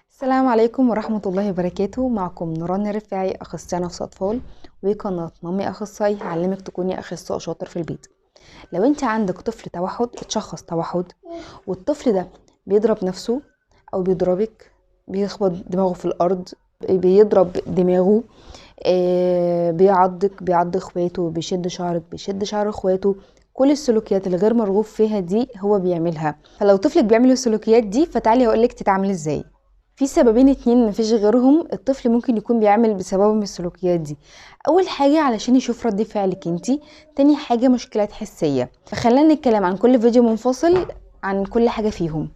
السلام عليكم ورحمة الله وبركاته. معكم نوران رفاعي، أخصائي نفس أطفال، وقناة مامي أخصائي علمك تكوني أخصائي شاطر في البيت. لو انت عندك طفل توحد، اتشخص توحد، والطفل ده بيضرب نفسه أو بيضربك، بيخبط دماغه في الأرض، بيضرب دماغه، بيعض اخواته، بيشد شعرك، بيشد شعر اخواته، كل السلوكيات الغير مرغوب فيها دي هو بيعملها. فلو طفلك بيعمل السلوكيات دي فتعالي هقولك تتعاملي ازاي. في سببين اتنين مفيش غيرهم الطفل ممكن يكون بيعمل بسببهم السلوكيات دي. اول حاجة علشان يشوف رد فعلك انتي، تاني حاجة مشكلات حسية. فخلينا نتكلم عن كل فيديو منفصل عن كل حاجة فيهم.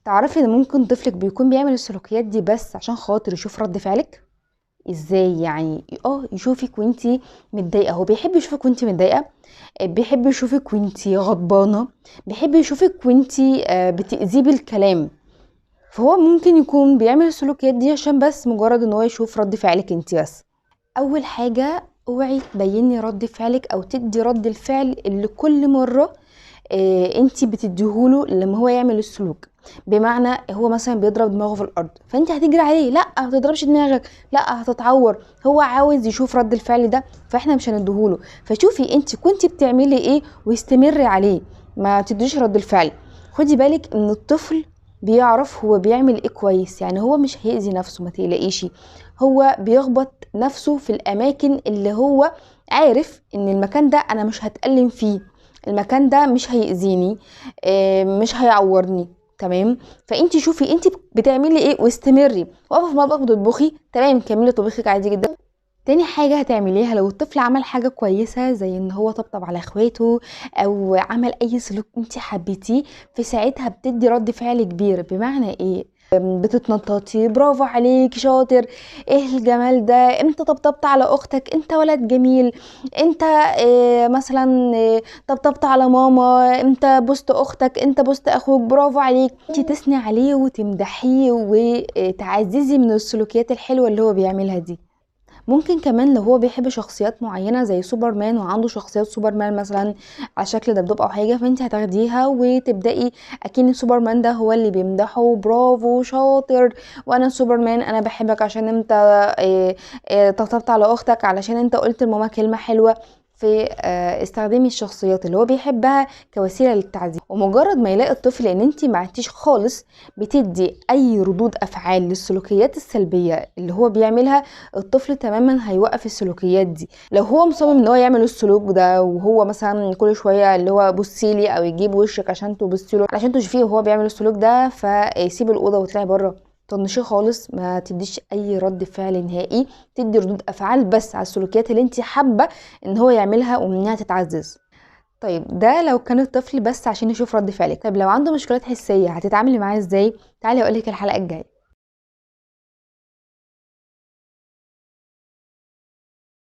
تعرفي ان ممكن طفلك بيكون بيعمل السلوكيات دي بس عشان خاطر يشوف رد فعلك. ازاي يعني؟ يشوفك وانتي متضايقه، هو بيحب يشوفك وانتي متضايقه، بيحب يشوفك وانتي غضبانه، بيحب يشوفك وانتي بتأذيه بالكلام. فهو ممكن يكون بيعمل السلوكيات دي عشان بس مجرد ان هو يشوف رد فعلك انتي بس. اول حاجه، اوعي تبيني رد فعلك او تدي رد الفعل اللي كل مره انتي بتديهوله لما هو يعمل السلوك. بمعنى هو مثلا بيضرب دماغه في الارض فانت هتجري عليه، لا ما تضربش دماغك، لا هتتعور. هو عاوز يشوف رد الفعل ده فاحنا مش هنديهوله. فشوفي انت كنتي بتعملي ايه واستمري عليه، ما تديش رد الفعل. خدي بالك ان الطفل بيعرف هو بيعمل ايه كويس، يعني هو مش هيأذي نفسه، ما تقلقيش. هو بيخبط نفسه في الاماكن اللي هو عارف ان المكان ده انا مش هتألم فيه، المكان ده مش هيأذيني، مش هيعورني. تمام. فانت شوفي انت بتعملي ايه واستمري. واقفه في المطبخ بتطبخي، تمام، كملي طبخك عادي جدا. تاني حاجة هتعمليها لو الطفل عمل حاجة كويسة زي ان هو طبطب على اخواته او عمل اي سلوك انت حبيتيه، في ساعتها بتدي رد فعل كبير. بمعنى ايه؟ بتتنططي، برافو عليك، شاطر، ايه الجمال ده، انت طبطبت على اختك، انت ولد جميل، انت مثلا طبطبت على ماما، انت بوست اختك، انت بوست اخوك، برافو عليك. انت تثني عليه وتمدحيه وتعززي من السلوكيات الحلوة اللي هو بيعملها دي. ممكن كمان لو هو بيحب شخصيات معينة زي سوبرمان وعنده شخصيات سوبرمان مثلا على شكل دبدوب او حاجة، فانت هتاخديها وتبدأي اكن سوبرمان ده هو اللي بيمدحه، برافو شاطر، وانا سوبرمان انا بحبك عشان انت طبطبت على اختك، علشان انت قلت لماما كلمة حلوة. في استخدمي الشخصيات اللي هو بيحبها كوسيله للتعزيز. ومجرد ما يلاقي الطفل ان انت ما عدتيش خالص بتدي اي ردود افعال للسلوكيات السلبيه اللي هو بيعملها، الطفل تماما هيوقف السلوكيات دي. لو هو مصمم ان هو يعمل السلوك ده وهو مثلا كل شويه اللي هو بصيلي او يجيب وشك عشان تبصي له عشان تشوفيه وهو بيعمل السلوك ده، فسيب الاوضه وطلعي بره، طنشيه خالص، ما تديش اي رد فعل نهائي. تدي ردود افعال بس على السلوكيات اللي انت حابه ان هو يعملها ومنها تتعزز. طيب ده لو كان الطفل بس عشان يشوف رد فعلك. طيب لو عنده مشكلات حسيه هتتعاملي معاه ازاي؟ تعالي اقولك الحلقه الجايه.